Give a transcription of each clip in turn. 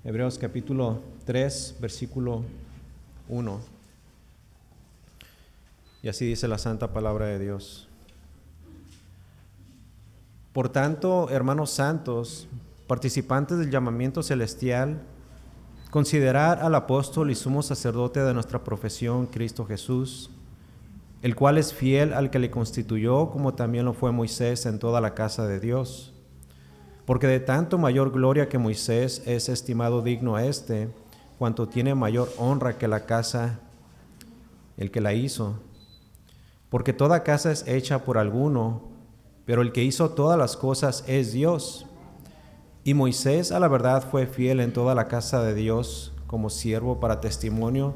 Hebreos capítulo 3, versículo 1. Y así dice la santa palabra de Dios. Por tanto, hermanos santos, participantes del llamamiento celestial, considerad al apóstol y sumo sacerdote de nuestra profesión, Cristo Jesús, el cual es fiel al que le constituyó, como también lo fue Moisés en toda la casa de Dios. Porque de tanto mayor gloria que Moisés es estimado digno a éste, cuanto tiene mayor honra que la casa, el que la hizo. Porque toda casa es hecha por alguno, pero el que hizo todas las cosas es Dios. Y Moisés a la verdad fue fiel en toda la casa de Dios como siervo para testimonio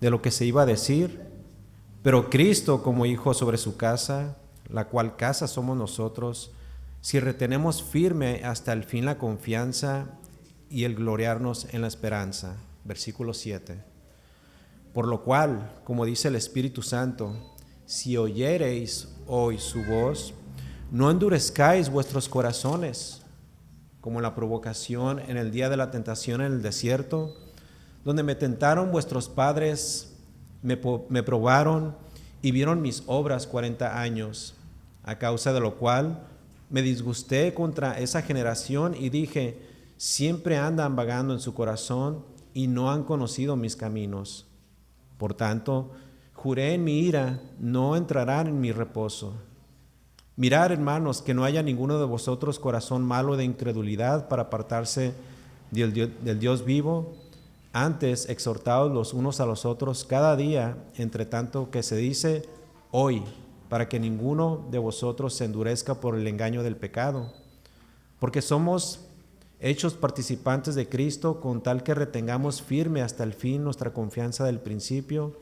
de lo que se iba a decir, pero Cristo como hijo sobre su casa, la cual casa somos nosotros, si retenemos firme hasta el fin la confianza y el gloriarnos en la esperanza. Versículo 7. Por lo cual, como dice el Espíritu Santo, si oyereis hoy su voz, no endurezcáis vuestros corazones, como en la provocación en el día de la tentación en el desierto, donde me tentaron vuestros padres, me probaron y vieron mis obras 40 años, a causa de lo cual me disgusté contra esa generación y dije, siempre andan vagando en su corazón y no han conocido mis caminos. Por tanto, juré en mi ira, no entrarán en mi reposo. Mirad, hermanos, que no haya ninguno de vosotros corazón malo de incredulidad para apartarse del Dios vivo. Antes, exhortaos los unos a los otros cada día, entre tanto que se dice hoy, para que ninguno de vosotros se endurezca por el engaño del pecado. Porque somos hechos participantes de Cristo, con tal que retengamos firme hasta el fin nuestra confianza del principio.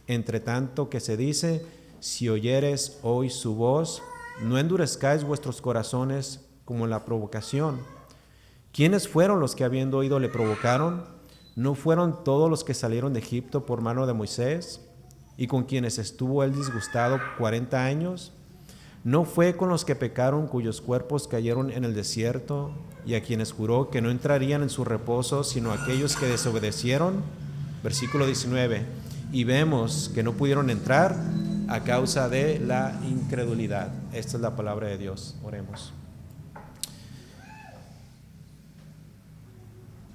Entre tanto que se dice, si oyeres hoy su voz, no endurezcáis vuestros corazones como en la provocación. ¿Quiénes fueron los que habiendo oído le provocaron? ¿No fueron todos los que salieron de Egipto por mano de Moisés, y con quienes estuvo él disgustado 40 años? ¿No fue con los que pecaron, cuyos cuerpos cayeron en el desierto, y a quienes juró que no entrarían en su reposo, sino aquellos que desobedecieron? Versículo 19. Y vemos que no pudieron entrar a causa de la incredulidad. Esta es la palabra de Dios. Oremos.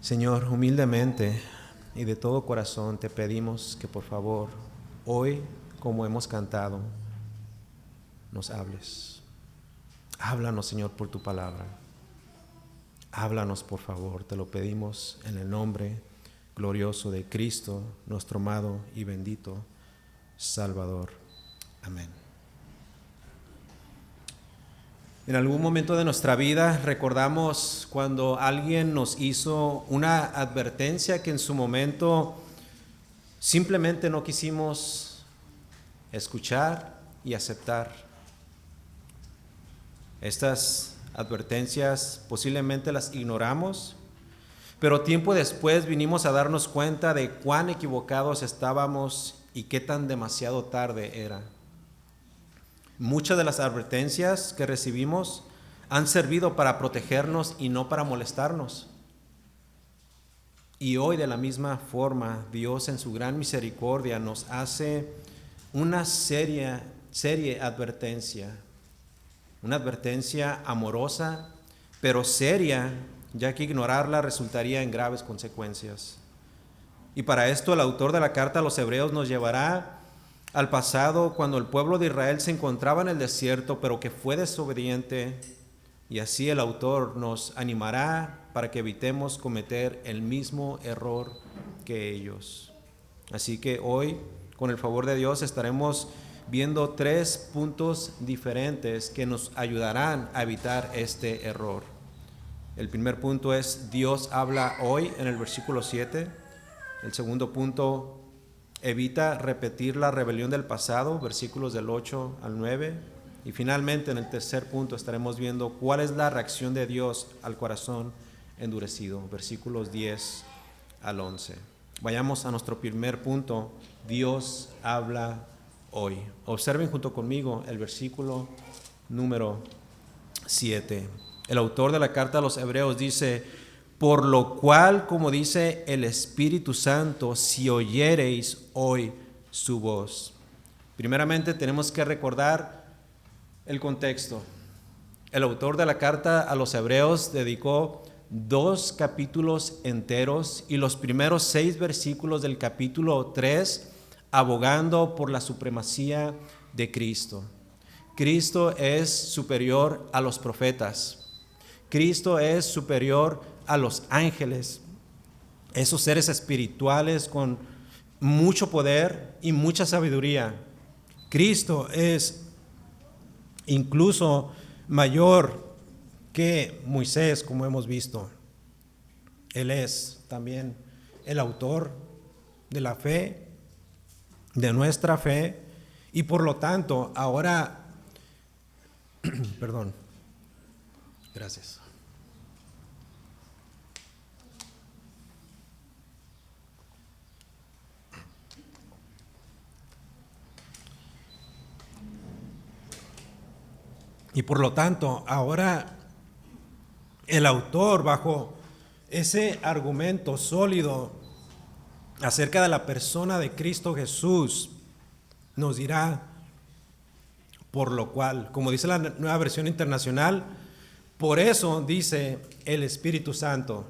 Señor, humildemente y de todo corazón te pedimos que por favor, hoy, como hemos cantado, nos hables. Háblanos, Señor, por tu palabra. Háblanos, por favor, te lo pedimos en el nombre glorioso de Cristo, nuestro amado y bendito Salvador. Amén. En algún momento de nuestra vida recordamos cuando alguien nos hizo una advertencia que en su momento simplemente no quisimos escuchar y aceptar. Estas advertencias posiblemente las ignoramos, pero tiempo después vinimos a darnos cuenta de cuán equivocados estábamos y qué tan demasiado tarde era. Muchas de las advertencias que recibimos han servido para protegernos y no para molestarnos. Y hoy de la misma forma, Dios en su gran misericordia nos hace una seria advertencia. Una advertencia amorosa, pero seria, ya que ignorarla resultaría en graves consecuencias. Y para esto el autor de la carta a los Hebreos nos llevará al pasado, cuando el pueblo de Israel se encontraba en el desierto, pero que fue desobediente, y así el autor nos animará para que evitemos cometer el mismo error que ellos. Así que hoy, con el favor de Dios, estaremos viendo 3 puntos diferentes que nos ayudarán a evitar este error. El primer punto es Dios habla hoy en el versículo 7. El segundo punto, evita repetir la rebelión del pasado, versículos del 8 al 9. Y finalmente, en el tercer punto, estaremos viendo cuál es la reacción de Dios al corazón endurecido, versículos 10 al 11. Vayamos a nuestro primer punto, Dios habla hoy. Observen junto conmigo el versículo número 7. El autor de la carta a los Hebreos dice, Por lo cual, como dice el Espíritu Santo, si oyereis hoy su voz. Primeramente tenemos que recordar el contexto. El autor de la carta a los Hebreos dedicó 2 capítulos enteros y los primeros 6 versículos del capítulo 3 abogando por la supremacía de Cristo. Cristo es superior a los profetas. Cristo es superior a los ángeles, esos seres espirituales con mucho poder y mucha sabiduría. Cristo es incluso mayor que Moisés, como hemos visto. Él es también el autor de la fe, de nuestra fe, y por lo tanto, ahora, perdón, gracias. Y por lo tanto, ahora el autor, bajo ese argumento sólido acerca de la persona de Cristo Jesús, nos dirá, por lo cual, como dice la Nueva Versión Internacional, por eso dice el Espíritu Santo.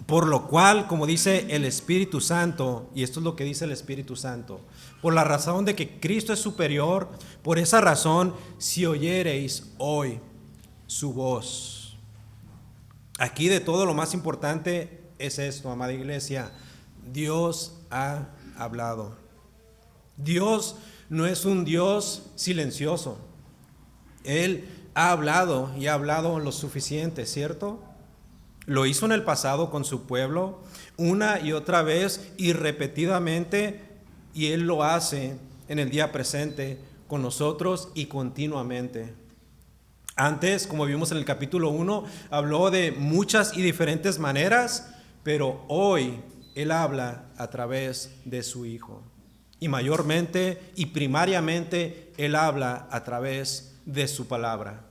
Por lo cual, como dice el Espíritu Santo, y esto es lo que dice el Espíritu Santo, por la razón de que Cristo es superior, por esa razón, si oyereis hoy su voz. Aquí de todo lo más importante es esto, amada iglesia: Dios ha hablado. Dios no es un Dios silencioso. Él ha hablado y ha hablado lo suficiente, ¿cierto? Lo hizo en el pasado con su pueblo, una y otra vez y repetidamente, y Él lo hace en el día presente con nosotros y continuamente. Antes, como vimos en el capítulo 1, habló de muchas y diferentes maneras, pero hoy Él habla a través de su Hijo. Y mayormente y primariamente Él habla a través de su palabra.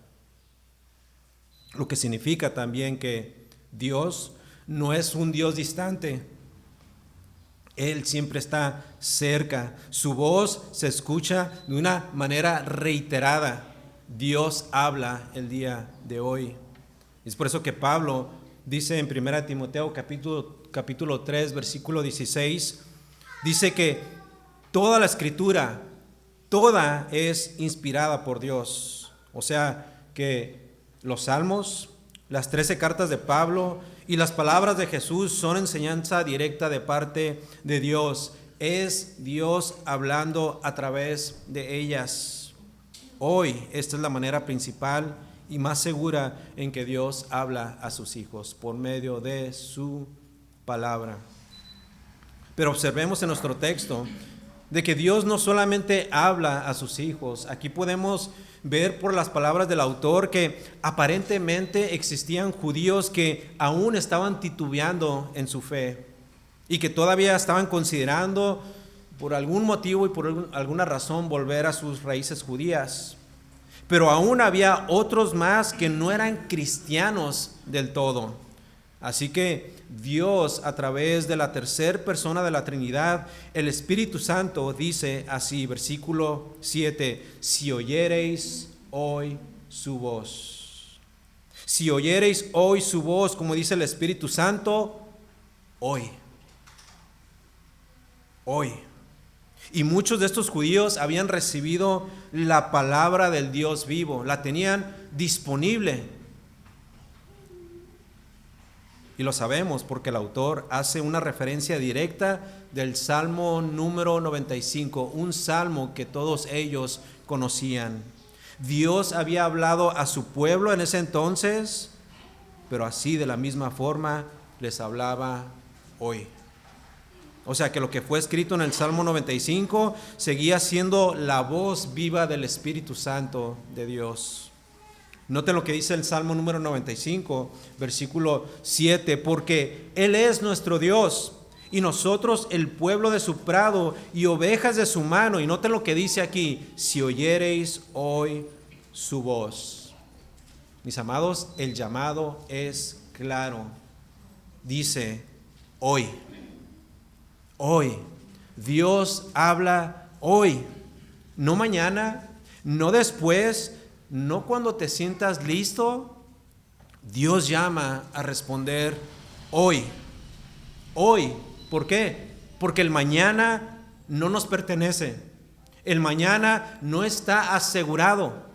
Lo que significa también que Dios no es un Dios distante. Él siempre está cerca. Su voz se escucha de una manera reiterada. Dios habla el día de hoy. Es por eso que Pablo dice en 1 Timoteo capítulo 3, versículo 16, dice que toda la escritura, toda es inspirada por Dios. O sea que los salmos, las 13 cartas de Pablo y las palabras de Jesús son enseñanza directa de parte de Dios. Es Dios hablando a través de ellas. Hoy esta es la manera principal y más segura en que Dios habla a sus hijos, por medio de su palabra. Pero observemos en nuestro texto de que Dios no solamente habla a sus hijos. Aquí podemos ver por las palabras del autor que aparentemente existían judíos que aún estaban titubeando en su fe y que todavía estaban considerando por algún motivo y por alguna razón volver a sus raíces judías. Pero aún había otros más que no eran cristianos del todo. Así que Dios, a través de la tercera persona de la Trinidad, el Espíritu Santo, dice así, versículo 7, si oyereis hoy su voz. Si oyereis hoy su voz, como dice el Espíritu Santo, hoy. Hoy. Y muchos de estos judíos habían recibido la palabra del Dios vivo, la tenían disponible. Y lo sabemos porque el autor hace una referencia directa del Salmo número 95, un salmo que todos ellos conocían. Dios había hablado a su pueblo en ese entonces, pero así de la misma forma les hablaba hoy. O sea que lo que fue escrito en el Salmo 95 seguía siendo la voz viva del Espíritu Santo de Dios. Noten lo que dice el Salmo número 95, versículo 7, porque Él es nuestro Dios y nosotros el pueblo de su prado y ovejas de su mano. Y noten lo que dice aquí, si oyereis hoy su voz. Mis amados, el llamado es claro. dice hoy. Hoy. Dios habla hoy. No mañana, no después, no cuando te sientas listo. Dios llama a responder hoy. Hoy. ¿Por qué? Porque el mañana no nos pertenece. El mañana no está asegurado.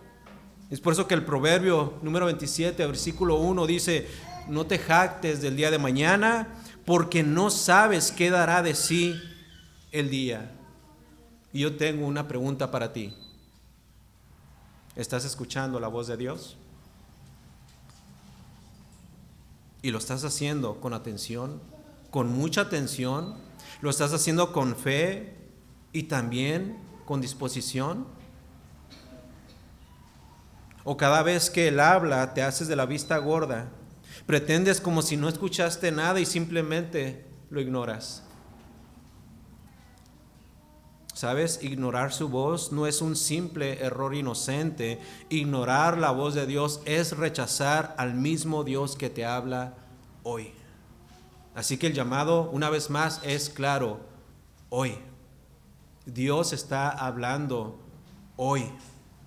Es por eso que el proverbio número 27, versículo 1 dice: no te jactes del día de mañana, porque no sabes qué dará de sí el día. Y yo tengo una pregunta para ti. ¿Estás escuchando la voz de Dios? ¿Y lo estás haciendo con atención? ¿Con mucha atención? ¿Lo estás haciendo con fe y también con disposición? ¿O cada vez que Él habla te haces de la vista gorda? Pretendes como si no escuchaste nada y simplemente lo ignoras. ¿Sabes? Ignorar su voz no es un simple error inocente. Ignorar la voz de Dios es rechazar al mismo Dios que te habla hoy. Así que el llamado, una vez más, es claro: hoy. Dios está hablando hoy.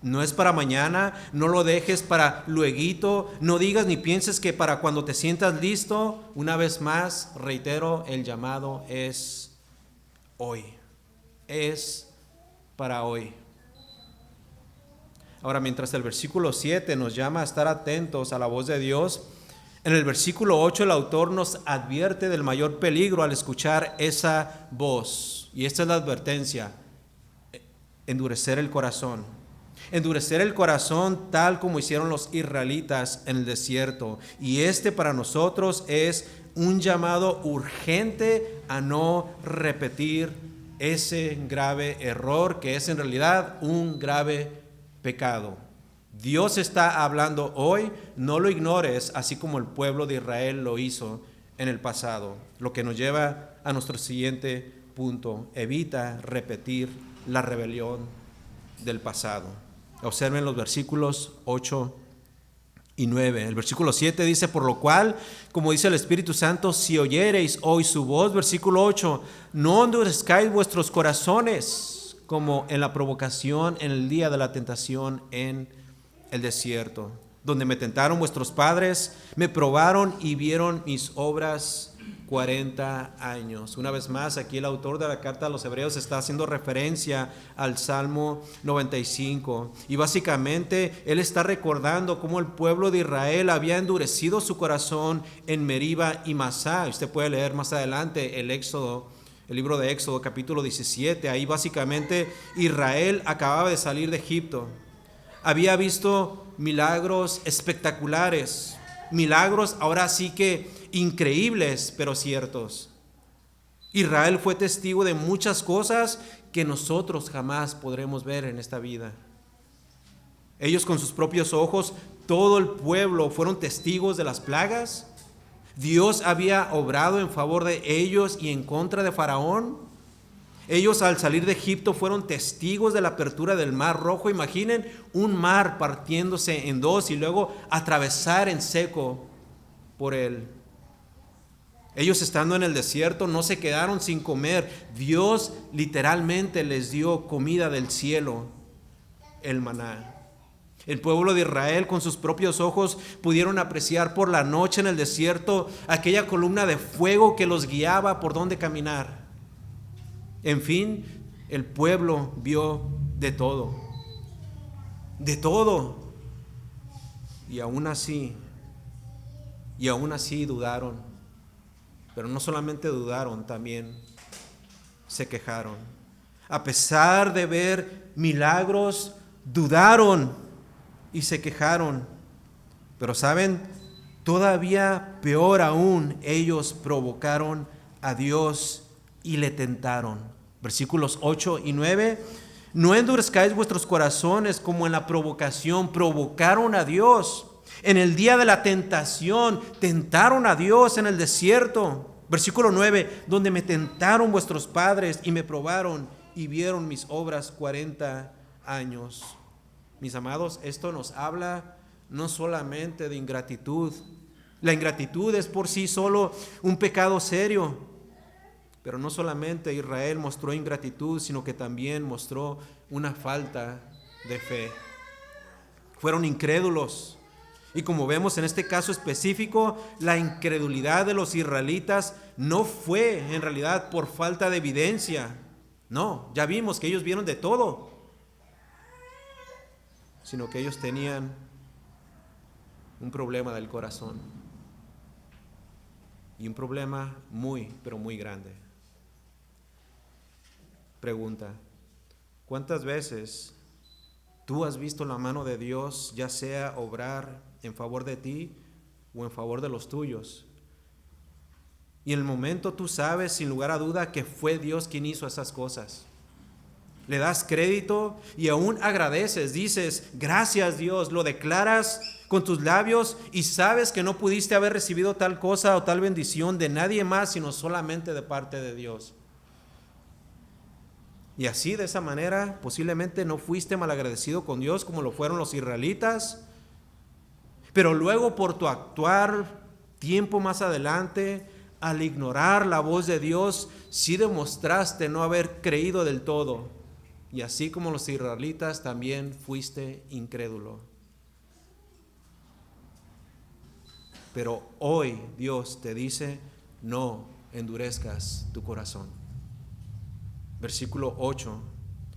No es para mañana, no lo dejes para lueguito, no digas ni pienses que para cuando te sientas listo. Una vez más, reitero, el llamado es hoy. Es para hoy. Ahora, mientras el versículo 7 nos llama a estar atentos a la voz de Dios, en el versículo 8 el autor nos advierte del mayor peligro al escuchar esa voz. Y esta es la advertencia: endurecer el corazón. Endurecer el corazón tal como hicieron los israelitas en el desierto. Y para nosotros es un llamado urgente a no repetir ese grave error que es en realidad un grave pecado. Dios está hablando hoy, no lo ignores, así como el pueblo de Israel lo hizo en el pasado. Lo que nos lleva a nuestro siguiente punto: evita repetir la rebelión del pasado. Observen los versículos 8 y 9. El versículo 7 dice: por lo cual, como dice el Espíritu Santo, si oyereis hoy su voz. Versículo 8: no endurezcáis vuestros corazones como en la provocación en el día de la tentación en el desierto, donde me tentaron vuestros padres, me probaron y vieron mis obras 40 años. Una vez más, aquí el autor de la carta a los Hebreos está haciendo referencia al Salmo 95. Y básicamente él está recordando cómo el pueblo de Israel había endurecido su corazón en Meriba y Masá. Usted puede leer más adelante el libro de Éxodo, capítulo 17. Ahí básicamente Israel acababa de salir de Egipto. Había visto milagros espectaculares. Milagros ahora sí que increíbles, pero ciertos. Israel fue testigo de muchas cosas que nosotros jamás podremos ver en esta vida. Ellos con sus propios ojos, todo el pueblo fueron testigos de las plagas. Dios había obrado en favor de ellos y en contra de Faraón. Ellos al salir de Egipto fueron testigos de la apertura del Mar Rojo. Imaginen un mar partiéndose en dos y luego atravesar en seco por él. Ellos estando en el desierto no se quedaron sin comer. Dios literalmente les dio comida del cielo, el maná. El pueblo de Israel con sus propios ojos pudieron apreciar por la noche en el desierto aquella columna de fuego que los guiaba por donde caminar. En fin, el pueblo vio de todo. De todo. Y aún así dudaron. Pero no solamente dudaron, también se quejaron. A pesar de ver milagros, dudaron y se quejaron. Pero ¿saben? Todavía peor aún, ellos provocaron a Dios y le tentaron. Versículos 8 y 9. No endurezcáis vuestros corazones como en la provocación. Provocaron a Dios. En el día de la tentación, tentaron a Dios en el desierto. Versículo 9, donde me tentaron vuestros padres y me probaron y vieron mis obras 40 años. Mis amados, esto nos habla no solamente de ingratitud, La ingratitud es por sí solo un pecado serio. Pero no solamente Israel mostró ingratitud, sino que también mostró una falta de fe. Fueron incrédulos. Y como vemos en este caso específico, la incredulidad de los israelitas no fue en realidad por falta de evidencia. No, ya vimos que ellos vieron de todo, sino que ellos tenían un problema del corazón. Y un problema muy, pero muy grande. Pregunta: ¿cuántas veces tú has visto la mano de Dios, ya sea obrar en favor de ti o en favor de los tuyos? Y en el momento tú sabes sin lugar a duda que fue Dios quien hizo esas cosas. Le das crédito y aún agradeces, dices: gracias Dios, lo declaras con tus labios y sabes que no pudiste haber recibido tal cosa o tal bendición de nadie más, sino solamente de parte de Dios. Y así, de esa manera, posiblemente no fuiste malagradecido con Dios como lo fueron los israelitas, pero luego por tu actuar tiempo más adelante, al ignorar la voz de Dios, sí demostraste no haber creído del todo. Y así como los israelitas, también fuiste incrédulo. Pero hoy Dios te dice: no endurezcas tu corazón. Versículo 8: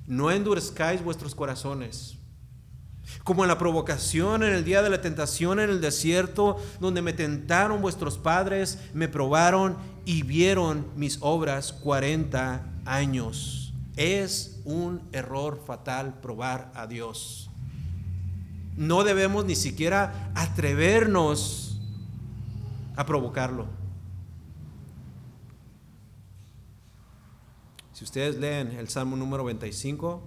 no endurezcáis vuestros corazones, como en la provocación en el día de la tentación en el desierto, donde me tentaron vuestros padres, me probaron y vieron mis obras 40 años. Es un error fatal probar a Dios. No debemos ni siquiera atrevernos a provocarlo. Si ustedes leen el Salmo número 95,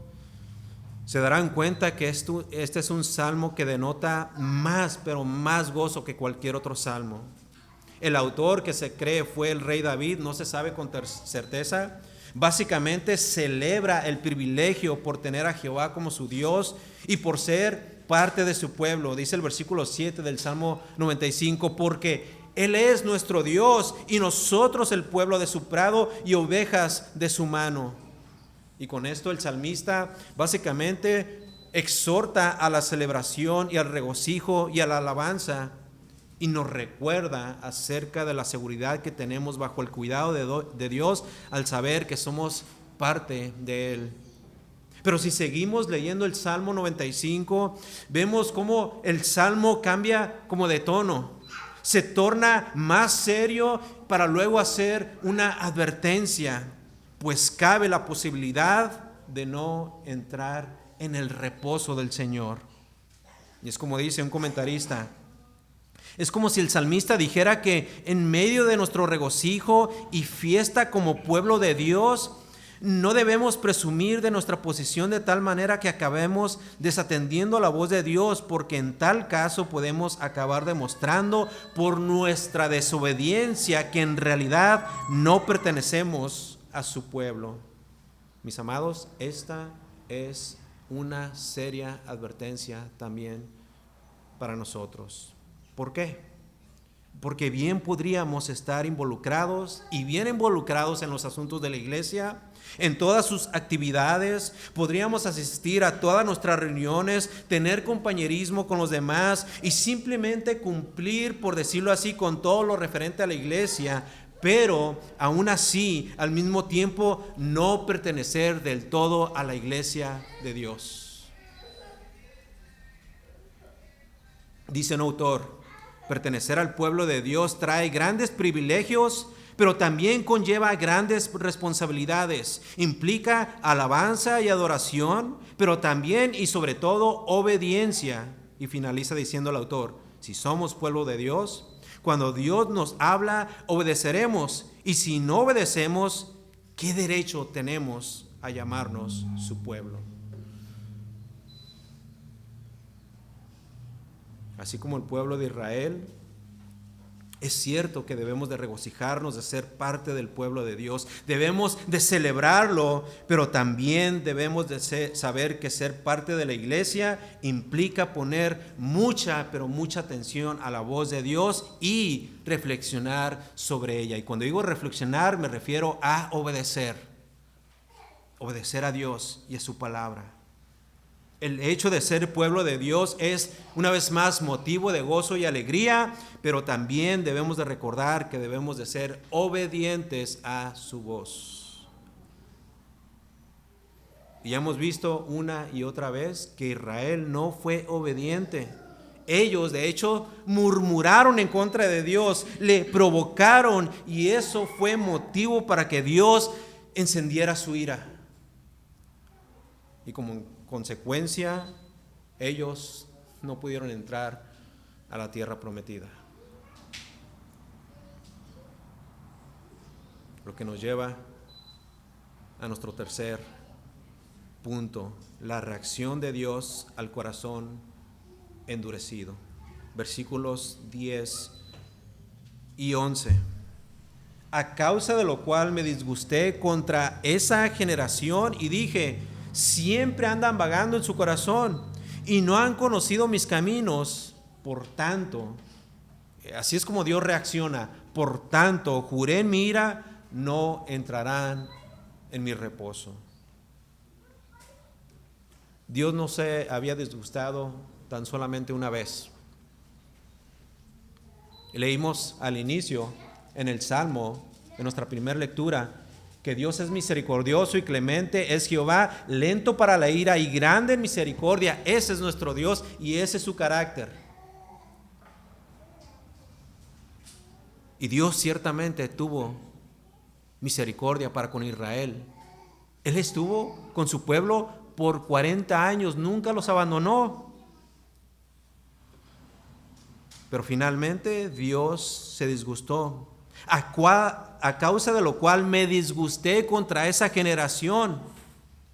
se darán cuenta que este es un salmo que denota más, pero más gozo que cualquier otro salmo. El autor, que se cree fue el rey David, no se sabe con certeza, básicamente celebra el privilegio por tener a Jehová como su Dios y por ser parte de su pueblo. Dice el versículo 7 del Salmo 95: porque Él es nuestro Dios y nosotros el pueblo de su prado y ovejas de su mano. Y con esto el salmista básicamente exhorta a la celebración y al regocijo y a la alabanza, y nos recuerda acerca de la seguridad que tenemos bajo el cuidado de Dios al saber que somos parte de Él. Pero si seguimos leyendo el Salmo 95, vemos cómo el Salmo cambia como de tono. Se torna más serio para luego hacer una advertencia, pues cabe la posibilidad de no entrar en el reposo del Señor. Y es como dice un comentarista: es como si el salmista dijera que en medio de nuestro regocijo y fiesta como pueblo de Dios, no debemos presumir de nuestra posición de tal manera que acabemos desatendiendo la voz de Dios, porque en tal caso podemos acabar demostrando por nuestra desobediencia que en realidad no pertenecemos a su pueblo. Mis amados, esta es una seria advertencia también para nosotros. ¿Por qué? Porque bien podríamos estar involucrados y bien involucrados en los asuntos de la iglesia, en todas sus actividades, podríamos asistir a todas nuestras reuniones, tener compañerismo con los demás y simplemente cumplir, por decirlo así, con todo lo referente a la iglesia, pero aún así, al mismo tiempo, no pertenecer del todo a la iglesia de Dios. Dice un autor: pertenecer al pueblo de Dios trae grandes privilegios, pero también conlleva grandes responsabilidades. Implica alabanza y adoración, pero también y sobre todo obediencia. Y finaliza diciendo el autor: si somos pueblo de Dios, cuando Dios nos habla, obedeceremos. Y si no obedecemos, ¿qué derecho tenemos a llamarnos su pueblo? Así como el pueblo de Israel Es cierto que debemos de regocijarnos de ser parte del pueblo de Dios, debemos de celebrarlo, pero también debemos de saber que ser parte de la iglesia implica poner mucha, pero mucha atención a la voz de Dios y reflexionar sobre ella. Y cuando digo reflexionar me refiero a obedecer a Dios y a su palabra. El hecho de ser pueblo de Dios es, una vez más, motivo de gozo y alegría, pero también debemos de recordar que debemos de ser obedientes a su voz. Y hemos visto una y otra vez que Israel no fue obediente. Ellos, de hecho, murmuraron en contra de Dios, le provocaron, y eso fue motivo para que Dios encendiera su ira. Y como consecuencia, ellos no pudieron entrar a la tierra prometida. Lo que nos lleva a nuestro tercer punto, la reacción de Dios al corazón endurecido. Versículos 10 y 11. A causa de lo cual me disgusté contra esa generación y dije: siempre andan vagando en su corazón y no han conocido mis caminos. Por tanto, así es como Dios reacciona. Por tanto, juré en mi ira, no entrarán en mi reposo. Dios no se había disgustado tan solamente una vez. Leímos al inicio en el Salmo, en nuestra primera lectura, que Dios es misericordioso y clemente, es Jehová lento para la ira y grande en misericordia. Ese es nuestro Dios y ese es su carácter. Y Dios ciertamente tuvo misericordia para con Israel. Él estuvo con su pueblo por 40 años, nunca los abandonó. Pero finalmente Dios se disgustó, a causa de lo cual me disgusté contra esa generación.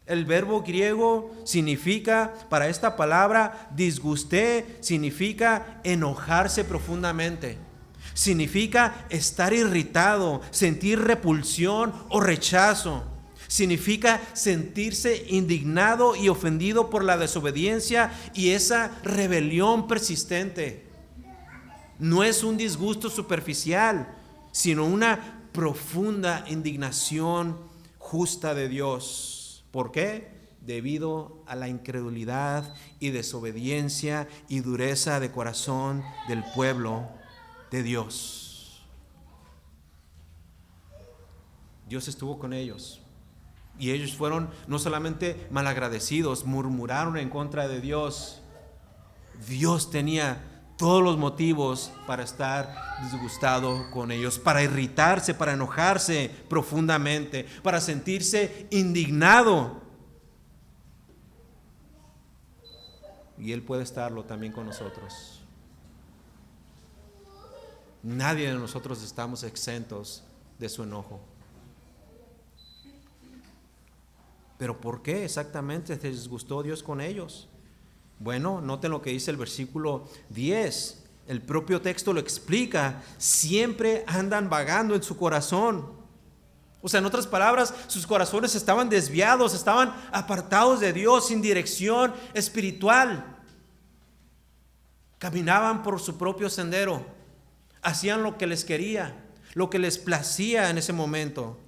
El verbo griego significa, para esta palabra, disgusté, significa enojarse profundamente. Significa estar irritado, sentir repulsión o rechazo. Significa sentirse indignado y ofendido por la desobediencia y esa rebelión persistente. No es un disgusto superficial, sino una profunda indignación justa de Dios. ¿Por qué? Debido a la incredulidad y desobediencia y dureza de corazón del pueblo de Dios. Dios estuvo con ellos y ellos fueron no solamente malagradecidos, murmuraron en contra de Dios. Dios tenía todos los motivos para estar disgustado con ellos, para irritarse, para enojarse profundamente, para sentirse indignado. Y Él puede estarlo también con nosotros. Nadie de nosotros estamos exentos de su enojo. Pero ¿por qué exactamente se disgustó Dios con ellos? Bueno, noten lo que dice el versículo 10. El propio texto lo explica. Siempre andan vagando en su corazón. O sea, en otras palabras, sus corazones estaban desviados, estaban apartados de Dios, sin dirección espiritual. Caminaban por su propio sendero. Hacían lo que les quería, lo que les placía en ese momento.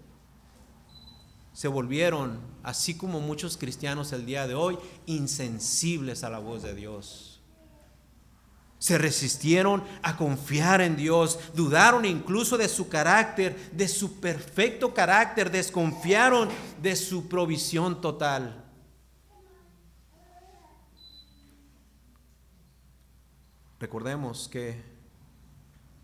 Se volvieron, así como muchos cristianos el día de hoy, insensibles a la voz de Dios. Se resistieron a confiar en Dios, dudaron incluso de su carácter, de su perfecto carácter, desconfiaron de su provisión total. Recordemos que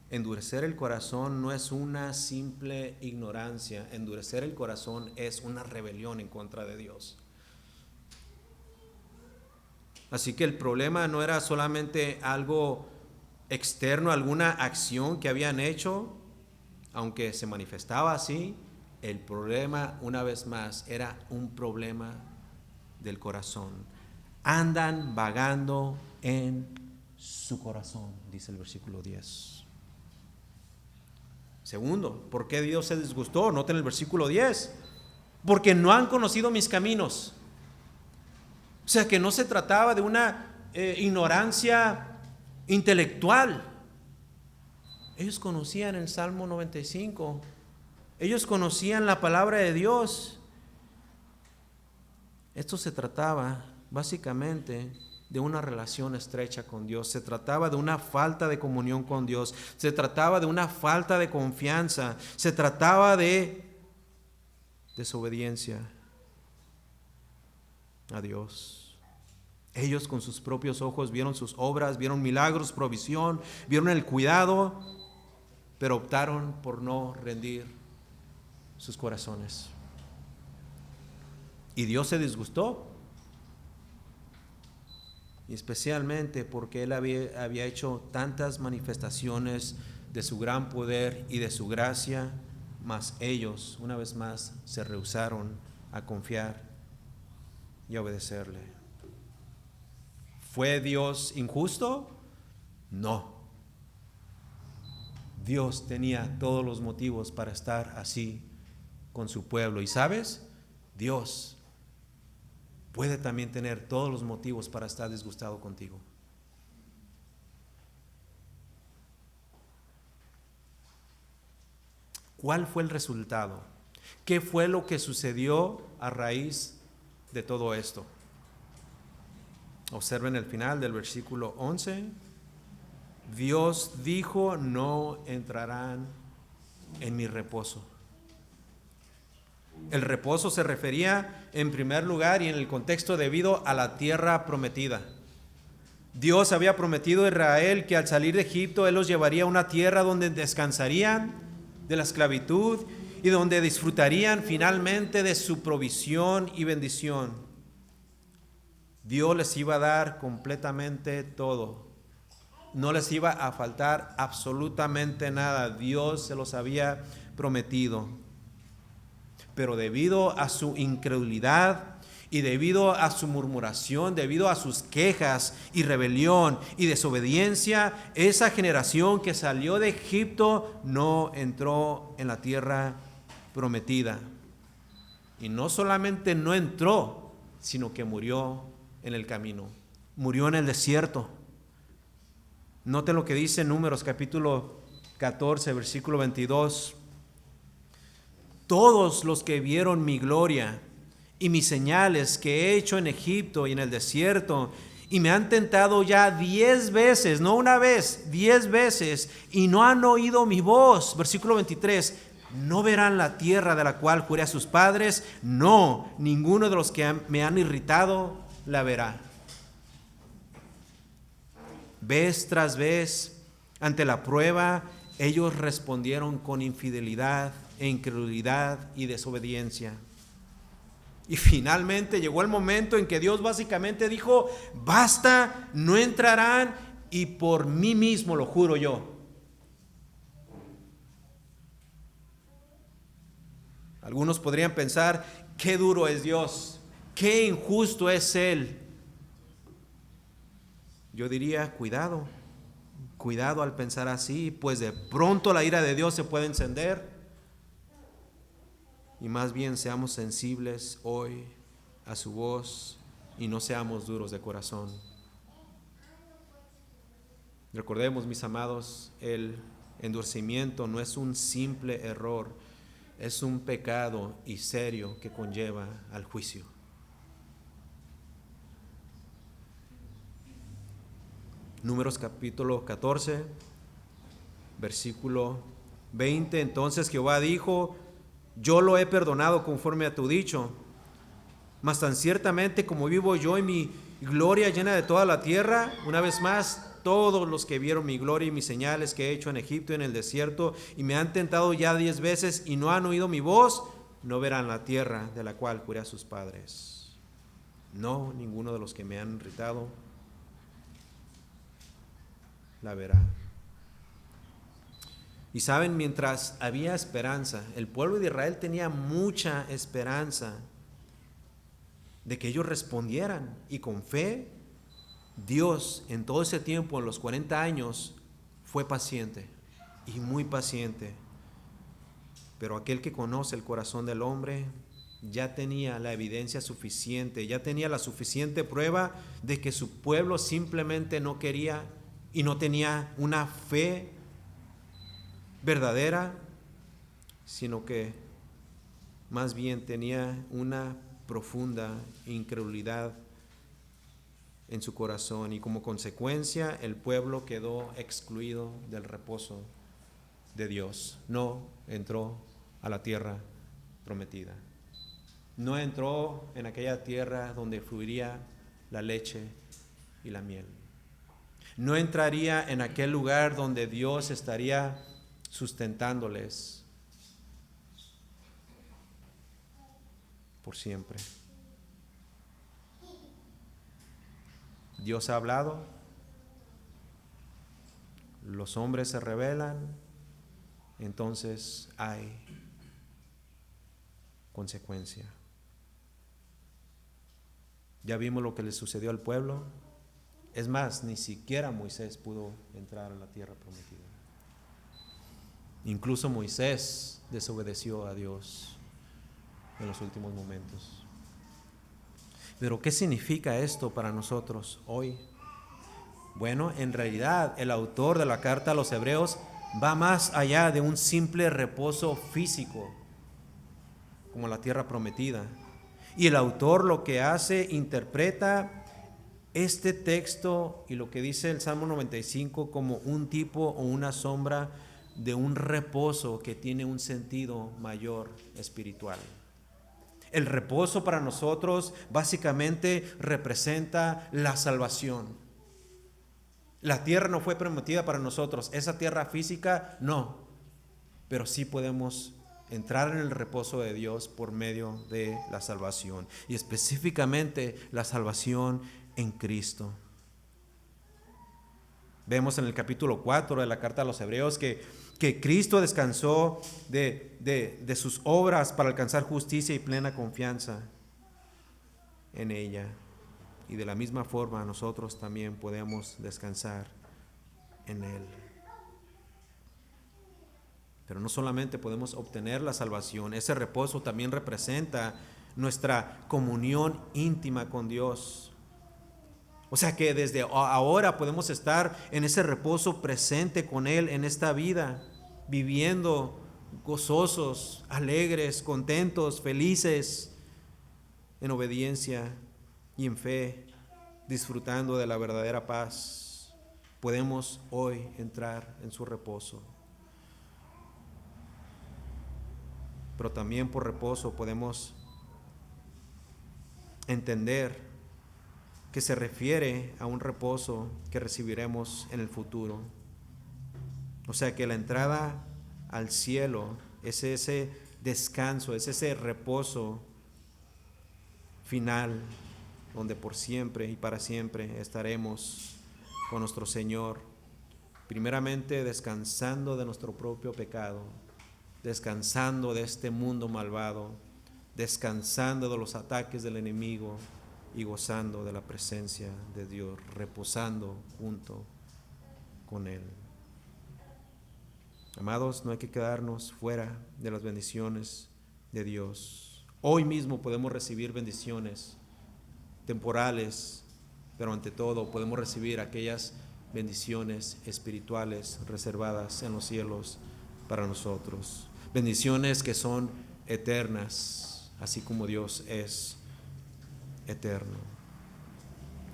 endurecer el corazón no es una simple ignorancia. Endurecer el corazón es una rebelión en contra de Dios. Así que el problema no era solamente algo externo, alguna acción que habían hecho, aunque se manifestaba así. El problema, una vez más, era un problema del corazón. Andan vagando en su corazón, dice el versículo 10. Segundo, ¿por qué Dios se disgustó? Noten el versículo 10. Porque no han conocido mis caminos. O sea, que no se trataba de una ignorancia intelectual. Ellos conocían el Salmo 95. Ellos conocían la palabra de Dios. Esto se trataba básicamente de una relación estrecha con Dios. Se trataba de una falta de comunión con Dios. Se trataba de una falta de confianza. Se trataba de desobediencia a Dios. Ellos con sus propios ojos vieron sus obras, vieron milagros, provisión, vieron el cuidado, pero optaron por no rendir sus corazones. Y Dios se disgustó, y especialmente porque Él había hecho tantas manifestaciones de su gran poder y de su gracia, mas ellos, una vez más, se rehusaron a confiar y a obedecerle. ¿Fue Dios injusto? No. Dios tenía todos los motivos para estar así con su pueblo. ¿Y sabes? Dios puede también tener todos los motivos para estar disgustado contigo. ¿Cuál fue el resultado? ¿Qué fue lo que sucedió a raíz de todo esto? Observen el final del versículo 11. Dios dijo: no entrarán en mi reposo. El reposo se refería en primer lugar y en el contexto debido a la tierra prometida. Dios había prometido a Israel que al salir de Egipto Él los llevaría a una tierra donde descansarían de la esclavitud y donde disfrutarían finalmente de su provisión y bendición. Dios les iba a dar completamente todo. No les iba a faltar absolutamente nada. Dios se los había prometido. Pero debido a su incredulidad y debido a su murmuración, debido a sus quejas y rebelión y desobediencia, esa generación que salió de Egipto no entró en la tierra prometida. Y no solamente no entró, sino que murió en el camino, murió en el desierto. Noten lo que dice Números capítulo 14, versículo 22. Todos los que vieron mi gloria y mis señales que he hecho en Egipto y en el desierto, y me han tentado ya 10 veces, no una vez, 10 veces, y no han oído mi voz. Versículo 23. No verán la tierra de la cual juré a sus padres, no, ninguno de los que me han irritado la verá. Vez tras vez, ante la prueba, ellos respondieron con infidelidad e incredulidad y desobediencia. Y finalmente llegó el momento en que Dios básicamente dijo: basta, no entrarán, y por mí mismo lo juro yo. Algunos podrían pensar: qué duro es Dios, qué injusto es Él. Yo diría: cuidado al pensar así, pues de pronto la ira de Dios se puede encender. Y más bien seamos sensibles hoy a su voz y no seamos duros de corazón. Recordemos, mis amados, el endurecimiento no es un simple error, es un pecado y serio que conlleva al juicio. Números capítulo 14, versículo 20. Entonces Jehová dijo: yo lo he perdonado conforme a tu dicho, mas tan ciertamente como vivo yo y mi gloria llena de toda la tierra, una vez más, todos los que vieron mi gloria y mis señales que he hecho en Egipto y en el desierto, y me han tentado ya 10 veces y no han oído mi voz, no verán la tierra de la cual juré a sus padres. No, ninguno de los que me han irritado la verá. Y saben, mientras había esperanza, el pueblo de Israel tenía mucha esperanza de que ellos respondieran, y con fe Dios en todo ese tiempo, en los 40 años, fue paciente y muy paciente. Pero aquel que conoce el corazón del hombre ya tenía la evidencia suficiente, ya tenía la suficiente prueba de que su pueblo simplemente no quería y no tenía una fe verdadera, sino que más bien tenía una profunda incredulidad en su corazón, y como consecuencia el pueblo quedó excluido del reposo de Dios. No entró a la tierra prometida. No entró en aquella tierra donde fluiría la leche y la miel. No entraría en aquel lugar donde Dios estaría sustentándoles por siempre. Dios ha hablado, los hombres se rebelan, entonces hay consecuencia. Ya vimos lo que le sucedió al pueblo. Es más, ni siquiera Moisés pudo entrar a la tierra prometida. Incluso Moisés desobedeció a Dios en los últimos momentos. Pero ¿qué significa esto para nosotros hoy? Bueno, en realidad el autor de la carta a los Hebreos va más allá de un simple reposo físico, como la tierra prometida. Y el autor lo que hace, interpreta este texto y lo que dice el Salmo 95 como un tipo o una sombra de un reposo que tiene un sentido mayor espiritual. El reposo para nosotros básicamente representa la salvación. La tierra no fue prometida para nosotros, esa tierra física no, pero sí podemos entrar en el reposo de Dios por medio de la salvación, y específicamente la salvación en Cristo. Vemos en el capítulo 4 de la carta a los Hebreos que Cristo descansó de sus obras para alcanzar justicia y plena confianza en ella. Y de la misma forma nosotros también podemos descansar en Él. Pero no solamente podemos obtener la salvación, ese reposo también representa nuestra comunión íntima con Dios. O sea que desde ahora podemos estar en ese reposo presente con Él en esta vida, viviendo gozosos, alegres, contentos, felices, en obediencia y en fe, disfrutando de la verdadera paz. Podemos hoy entrar en su reposo. Pero también por reposo podemos entender que se refiere a un reposo que recibiremos en el futuro. O sea que la entrada al cielo es ese descanso, es ese reposo final, donde por siempre y para siempre estaremos con nuestro Señor, primeramente descansando de nuestro propio pecado, descansando de este mundo malvado, descansando de los ataques del enemigo y gozando de la presencia de Dios, reposando junto con Él. Amados, no hay que quedarnos fuera de las bendiciones de Dios. Hoy mismo podemos recibir bendiciones temporales, pero ante todo podemos recibir aquellas bendiciones espirituales reservadas en los cielos para nosotros. Bendiciones que son eternas, así como Dios es eterno.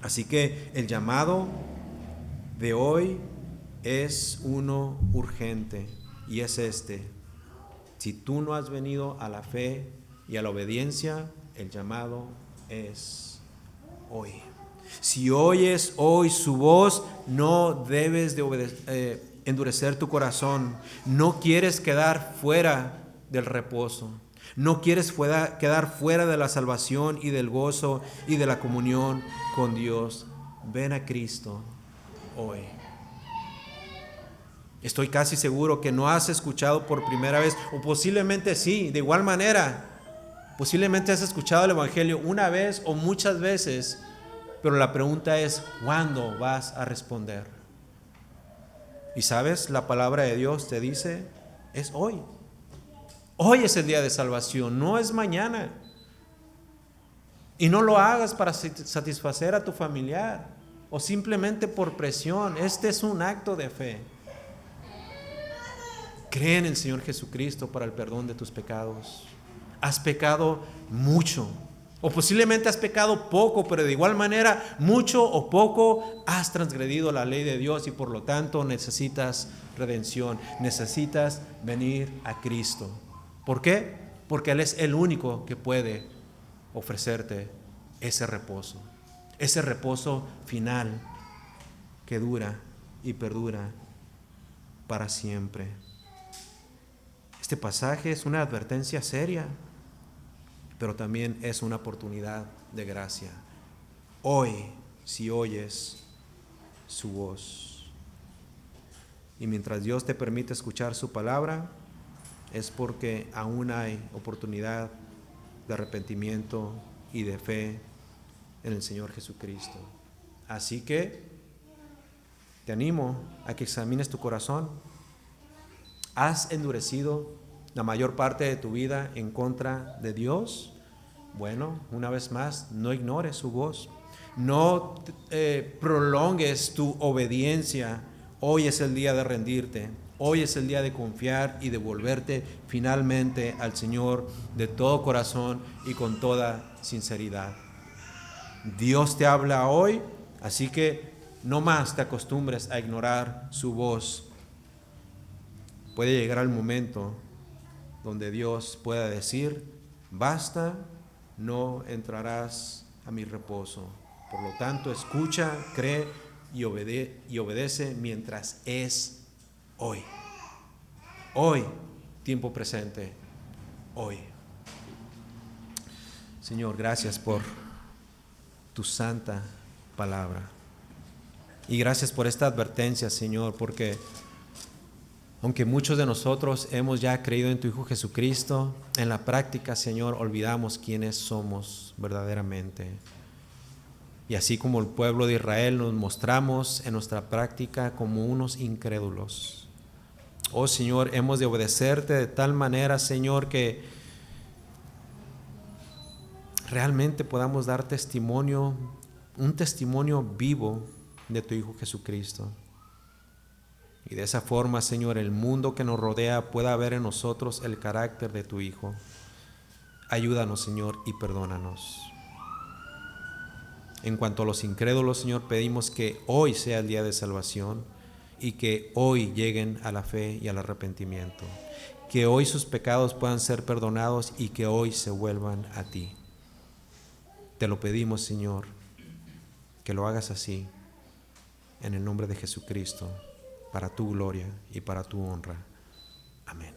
Así que el llamado de hoy es uno urgente, y es este: si tú no has venido a la fe y a la obediencia, el llamado es hoy. Si oyes hoy su voz, no debes de endurecer tu corazón. No quieres quedar fuera del reposo. No quieres quedar fuera de la salvación y del gozo y de la comunión con Dios. Ven a Cristo hoy. Estoy casi seguro que no has escuchado por primera vez, o posiblemente sí, de igual manera. Posiblemente has escuchado el Evangelio una vez o muchas veces, pero la pregunta es, ¿cuándo vas a responder? Y sabes, la palabra de Dios te dice, es hoy. Hoy es el día de salvación, no es mañana. Y no lo hagas para satisfacer a tu familiar o simplemente por presión. Este es un acto de fe. Cree en el Señor Jesucristo para el perdón de tus pecados. Has pecado mucho, o posiblemente has pecado poco, pero de igual manera, mucho o poco, has transgredido la ley de Dios y por lo tanto necesitas redención, necesitas venir a Cristo. ¿Por qué? Porque Él es el único que puede ofrecerte ese reposo final que dura y perdura para siempre. Este pasaje es una advertencia seria, pero también es una oportunidad de gracia. Hoy, si oyes su voz. Y mientras Dios te permite escuchar su palabra, es porque aún hay oportunidad de arrepentimiento y de fe en el Señor Jesucristo. Así que te animo a que examines tu corazón. ¿Has endurecido la mayor parte de tu vida en contra de Dios? Bueno, una vez más, no ignores su voz. No prolongues tu obediencia. Hoy es el día de rendirte. Hoy es el día de confiar y de volverte finalmente al Señor de todo corazón y con toda sinceridad. Dios te habla hoy, así que no más te acostumbres a ignorar su voz. Puede llegar el momento donde Dios pueda decir: basta, no entrarás a mi reposo. Por lo tanto, escucha, cree y obedece mientras es hoy. Hoy, tiempo presente, hoy. Señor, gracias por tu santa palabra. Y gracias por esta advertencia, Señor, porque aunque muchos de nosotros hemos ya creído en tu Hijo Jesucristo, en la práctica, Señor, olvidamos quiénes somos verdaderamente. Y así como el pueblo de Israel, nos mostramos en nuestra práctica como unos incrédulos. Oh Señor, hemos de obedecerte de tal manera, Señor, que realmente podamos dar testimonio, un testimonio vivo de tu Hijo Jesucristo. Y de esa forma, Señor, el mundo que nos rodea pueda ver en nosotros el carácter de tu Hijo. Ayúdanos, Señor, y perdónanos. En cuanto a los incrédulos, Señor, pedimos que hoy sea el día de salvación y que hoy lleguen a la fe y al arrepentimiento. Que hoy sus pecados puedan ser perdonados y que hoy se vuelvan a ti. Te lo pedimos, Señor, que lo hagas así, en el nombre de Jesucristo, para tu gloria y para tu honra. Amén.